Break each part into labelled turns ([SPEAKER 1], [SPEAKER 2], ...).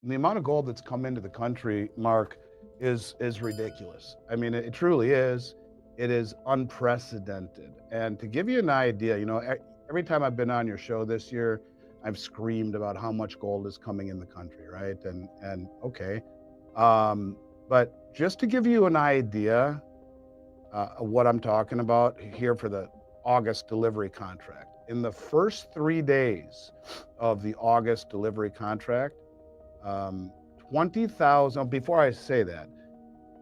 [SPEAKER 1] The amount of gold that's come into the country, Mark, is ridiculous. I mean, it truly is. It is unprecedented. And to give you an idea, every time I've been on your show this year, I've screamed about how much gold is coming in the country, right? And okay, but just to give you an idea of what I'm talking about here for the August delivery contract, in the first 3 days of the August delivery contract, um, 20,000. Before I say that,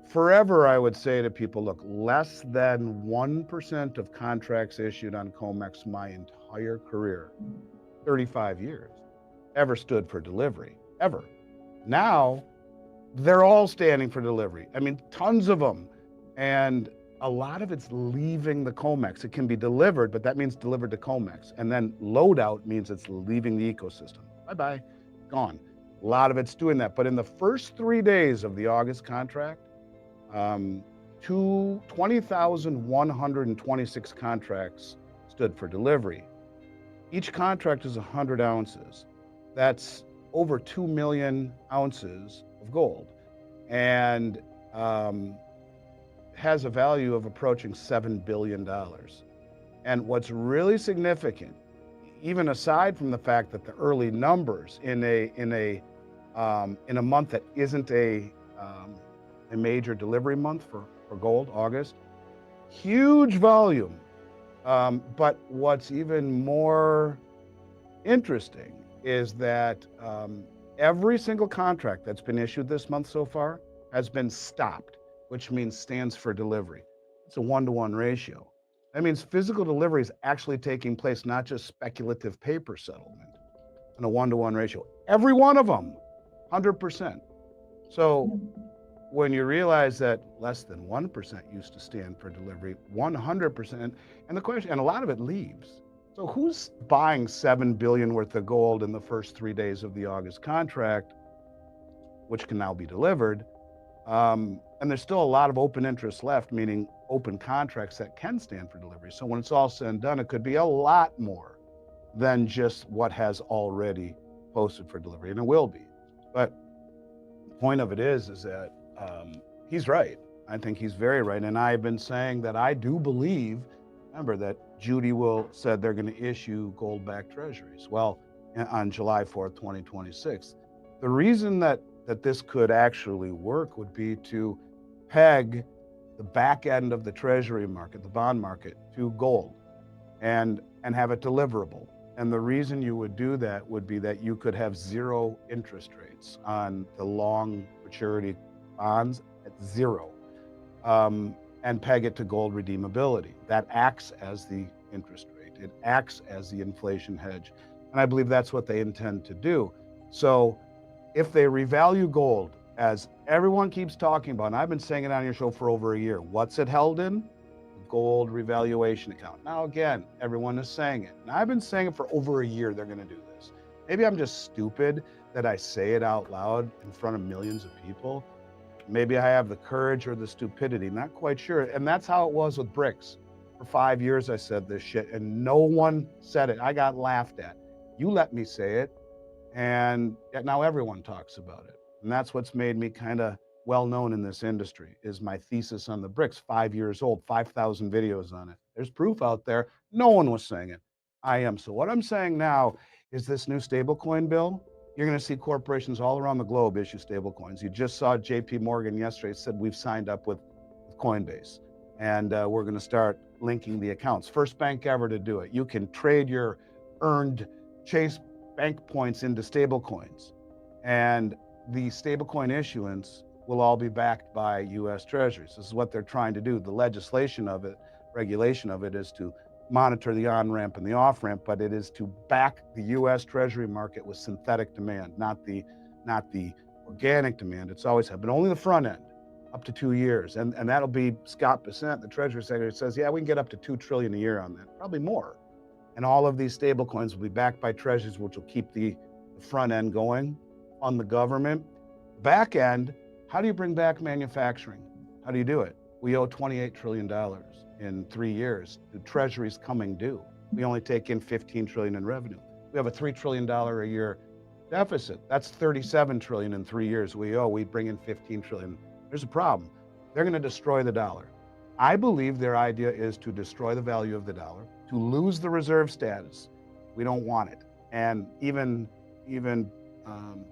[SPEAKER 1] forever I would say to people, look, less than 1% of contracts issued on COMEX my entire career, 35 years, ever stood for delivery, ever. Now, they're all standing for delivery. I mean, tons of them. And a lot of it's leaving the COMEX. It can be delivered, but that means delivered to COMEX. And then loadout means it's leaving the ecosystem. Bye-bye, gone. A lot of it's doing that. But in the first 3 days of the August contract, 20,126 contracts stood for delivery. Each contract is 100 ounces. That's over 2 million ounces of gold, and has a value of approaching $7 billion. And what's really significant, even aside from the fact that the early numbers in a month that isn't a major delivery month for gold, August, huge volume. But what's even more interesting is that every single contract that's been issued this month so far has been stopped, which means stands for delivery. It's a 1-to-1 ratio. That means physical delivery is actually taking place, not just speculative paper settlement, on a 1-to-1 ratio. Every one of them, 100%. So when you realize that less than 1% used to stand for delivery, 100%, and the question, and a lot of it leaves. So who's buying 7 billion worth of gold in the first 3 days of the August contract, which can now be delivered? And there's still a lot of open interest left, meaning open contracts that can stand for delivery. So when it's all said and done, it could be a lot more than just what has already posted for delivery, and it will be. But the point of it is that he's right. I think he's very right. And I've been saying that I do believe, remember that Judy will said they're going to issue gold-backed treasuries. Well, on July 4th, 2026. The reason that this could actually work would be to peg the back end of the treasury market, the bond market, to gold and have it deliverable. And the reason you would do that would be that you could have zero interest rates on the long maturity bonds at zero, and peg it to gold redeemability. That acts as the interest rate. It acts as the inflation hedge. And I believe that's what they intend to do. So if they revalue gold, as everyone keeps talking about, and I've been saying it on your show for over a year, what's it held in? The gold revaluation account. Now, again, everyone is saying it. And I've been saying it for over a year, they're going to do this. Maybe I'm just stupid that I say it out loud in front of millions of people. Maybe I have the courage or the stupidity, not quite sure. And that's how it was with BRICS. For 5 years, I said this shit, and no one said it. I got laughed at. You let me say it, and yet now everyone talks about it. And that's what's made me kind of well known in this industry, is my thesis on the BRICS, 5 years old, 5,000 videos on it. There's proof out there. No one was saying it. I am. So what I'm saying now is this new stablecoin bill. You're going to see corporations all around the globe issue stablecoins. You just saw JP Morgan yesterday said we've signed up with Coinbase, and we're going to start linking the accounts. First bank ever to do it. You can trade your earned Chase bank points into stablecoins, and the stablecoin issuance will all be backed by U.S. Treasuries. This is what they're trying to do. The legislation of it, regulation of it, is to monitor the on-ramp and the off-ramp, but it is to back the U.S. Treasury market with synthetic demand, not the organic demand it's always had, but only the front end, up to 2 years. And that'll be Scott Bessent, the Treasury Secretary, says, yeah, we can get up to $2 trillion a year on that, probably more. And all of these stable coins will be backed by treasuries, which will keep the front end going on the government. Back end, how do you bring back manufacturing? How do you do it? We owe $28 trillion in 3 years. The treasury's coming due. We only take in $15 trillion in revenue. We have a $3 trillion a year deficit. That's 37 trillion in 3 years. We'd bring in 15 trillion. There's a problem. They're going to destroy the dollar. I believe their idea is to destroy the value of the dollar, to lose the reserve status. We don't want it. And even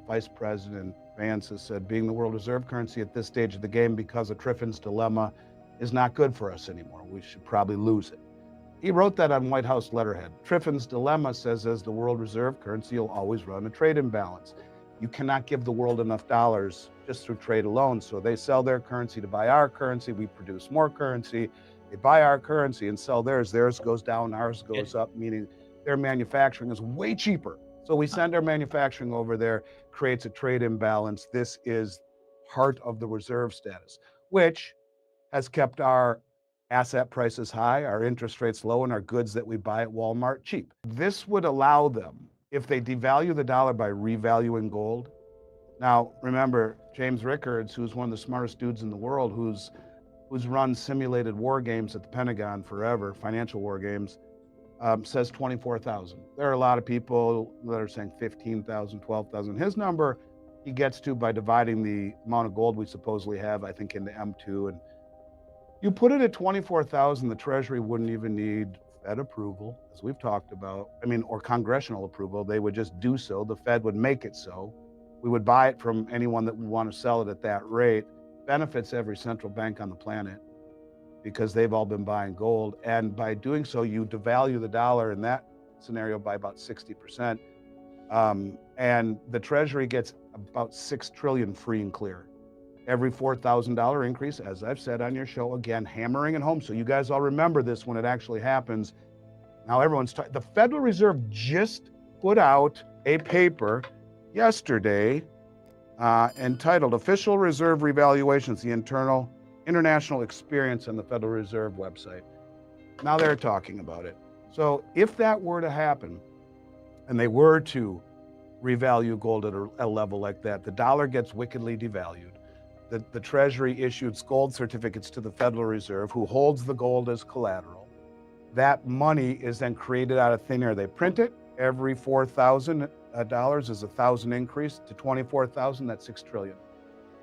[SPEAKER 1] Vice President Vance has said being the world reserve currency at this stage of the game because of Triffin's dilemma is not good for us anymore. We should probably lose it. He wrote that on White House letterhead. Triffin's dilemma says as the world reserve currency, you'll always run a trade imbalance. You cannot give the world enough dollars just through trade alone. So they sell their currency to buy our currency. We produce more currency. They buy our currency and sell theirs. Theirs goes down, ours goes up, meaning their manufacturing is way cheaper. So we send our manufacturing over there, creates a trade imbalance. This is part of the reserve status, which has kept our asset prices high, our interest rates low, and our goods that we buy at Walmart cheap. This would allow them, if they devalue the dollar by revaluing gold. Now, remember, James Rickards, who's one of the smartest dudes in the world, who's run simulated war games at the Pentagon forever, financial war games, says 24,000. There are a lot of people that are saying 15,000, 12,000. His number he gets to by dividing the amount of gold we supposedly have, I think, into M2, and you put it at 24,000, the Treasury wouldn't even need Fed approval, as we've talked about. I mean, or congressional approval. They would just do so. The Fed would make it so. We would buy it from anyone that would want to sell it at that rate. Benefits every central bank on the planet because they've all been buying gold. And by doing so, you devalue the dollar in that scenario by about 60%. And the Treasury gets about 6 trillion free and clear. Every $4,000 increase, as I've said on your show, again, hammering it home. So you guys all remember this when it actually happens. Now everyone's the Federal Reserve just put out a paper yesterday entitled Official Reserve Revaluations, the International Experience on the Federal Reserve website. Now they're talking about it. So if that were to happen, and they were to revalue gold at a level like that, the dollar gets wickedly devalued. The Treasury issues gold certificates to the Federal Reserve, who holds the gold as collateral. That money is then created out of thin air. They print it. Every $4,000 is a 1,000 increase to 24,000. That's 6 trillion.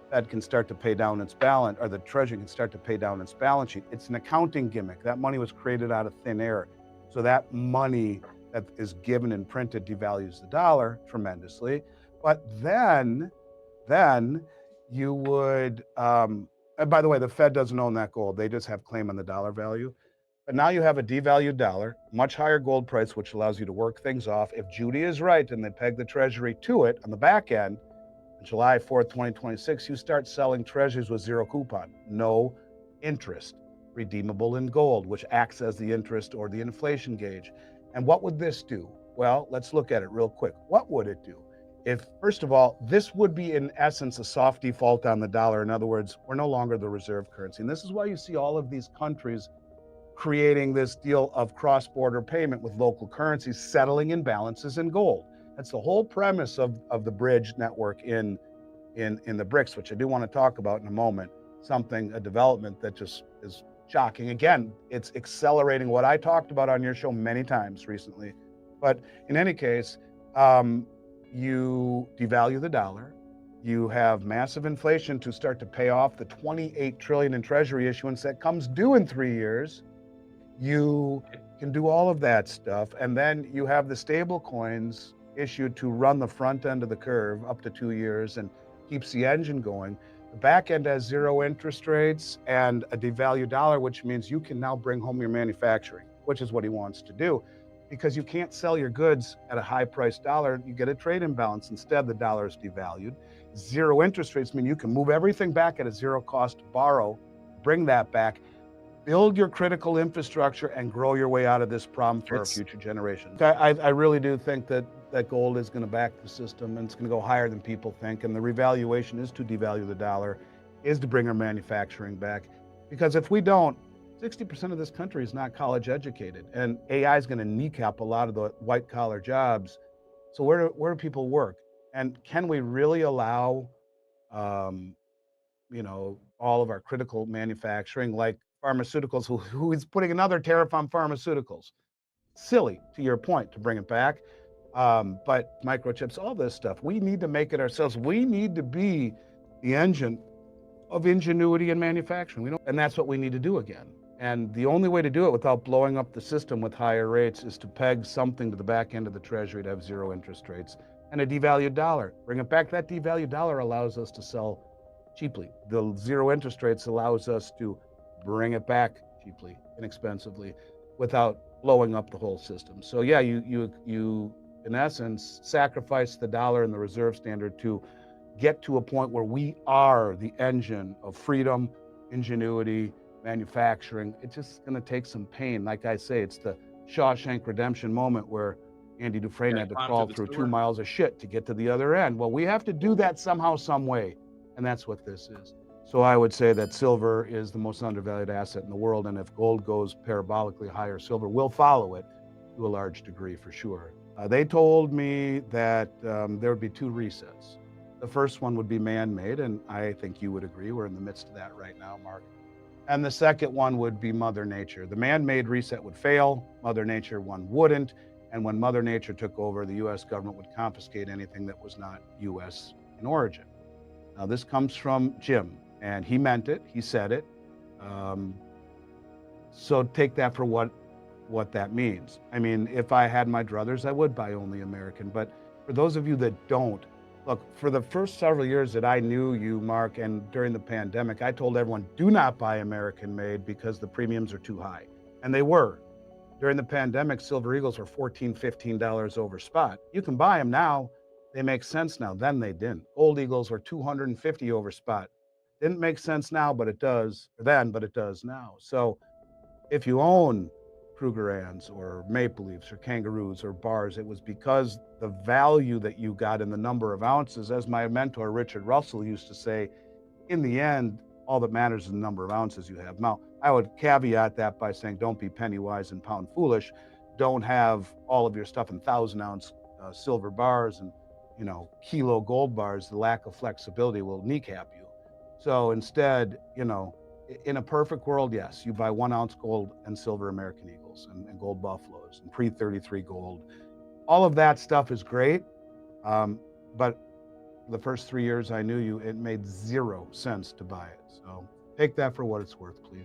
[SPEAKER 1] Fed can start to pay down its balance, or the Treasury can start to pay down its balance sheet. It's an accounting gimmick. That money was created out of thin air. So that money that is given and printed devalues the dollar tremendously. But then you would, and by the way, the Fed doesn't own that gold. They just have claim on the dollar value. But now you have a devalued dollar, much higher gold price, which allows you to work things off. If Judy is right and they peg the Treasury to it on the back end, on July 4th, 2026, you start selling Treasuries with zero coupon, no interest, redeemable in gold, which acts as the interest or the inflation gauge. And what would this do? Well, let's look at it real quick. What would it do? If, first of all, this would be in essence a soft default on the dollar. In other words, we're no longer the reserve currency. And this is why you see all of these countries creating this deal of cross-border payment with local currencies settling in balances in gold. That's the whole premise of the bridge network in the BRICS, which I do want to talk about in a moment. A development that just is shocking. Again, it's accelerating what I talked about on your show many times recently. But in any case, you devalue the dollar, you have massive inflation to start to pay off the 28 trillion in Treasury issuance that comes due in 3 years. You can do all of that stuff, and then you have the stable coins issued to run the front end of the curve up to 2 years and keeps the engine going. The back end has zero interest rates and a devalued dollar, which means you can now bring home your manufacturing, which is what he wants to do. Because you can't sell your goods at a high priced dollar, you get a trade imbalance. Instead, the dollar is devalued. Zero interest rates mean you can move everything back at a zero cost to borrow, bring that back, build your critical infrastructure, and grow your way out of this problem for our future generations. I really do think that gold is going to back the system, and it's going to go higher than people think. And the revaluation is to devalue the dollar, is to bring our manufacturing back. Because if we don't, 60% of this country is not college educated, and AI is going to kneecap a lot of the white collar jobs. So where do people work? And can we really allow, all of our critical manufacturing, like pharmaceuticals, who is putting another tariff on pharmaceuticals? Silly, to your point, to bring it back. But microchips, all this stuff, we need to make it ourselves. We need to be the engine of ingenuity and manufacturing. We don't, and that's what we need to do again. And the only way to do it without blowing up the system with higher rates is to peg something to the back end of the Treasury to have zero interest rates and a devalued dollar. Bring it back. That devalued dollar allows us to sell cheaply. The zero interest rates allows us to bring it back cheaply, inexpensively, without blowing up the whole system. So yeah, you in essence sacrifice the dollar and the reserve standard to get to a point where we are the engine of freedom, ingenuity, manufacturing. It's just going to take some pain. Like I say, it's the Shawshank Redemption moment where Andy Dufresne
[SPEAKER 2] Gotta
[SPEAKER 1] had to
[SPEAKER 2] climb through
[SPEAKER 1] crawl
[SPEAKER 2] the
[SPEAKER 1] through
[SPEAKER 2] sewer.
[SPEAKER 1] 2 miles of shit to get to the other end. Well, we have to do that somehow, some way. And that's what this is. So I would say that silver is the most undervalued asset in the world. And if gold goes parabolically higher, silver will follow it to a large degree for sure. They told me that there would be two resets. The first one would be man-made, and I think you would agree. We're in the midst of that right now, Mark. And the second one would be Mother Nature. The man-made reset would fail. Mother Nature one wouldn't. And when Mother Nature took over, the U.S. government would confiscate anything that was not U.S. in origin. Now, this comes from Jim, and he meant it. He said it. Um, so take that for what that means. I mean, if I had my druthers, I would buy only American. But for those of you that don't, look, for the first several years that I knew you, Mark, and during the pandemic, I told everyone, do not buy American made because the premiums are too high. And they were. During the pandemic, Silver Eagles were $14, $15 over spot. You can buy them now. They make sense now. Then they didn't. Gold Eagles were 250 over spot. Didn't make sense now, but it does then, but it does now. So if you own Krugerrands or Maple Leafs or Kangaroos or bars, it was because the value that you got in the number of ounces, as my mentor Richard Russell used to say, in the end, all that matters is the number of ounces you have. Now, I would caveat that by saying, don't be penny wise and pound foolish. Don't have all of your stuff in 1,000 ounce silver bars and kilo gold bars. The lack of flexibility will kneecap you. So instead, in a perfect world, yes, you buy 1 ounce gold and silver American Eagles and gold Buffaloes and pre-33 gold. All of that stuff is great, but the first 3 years I knew you, it made zero sense to buy it. So take that for what it's worth, please.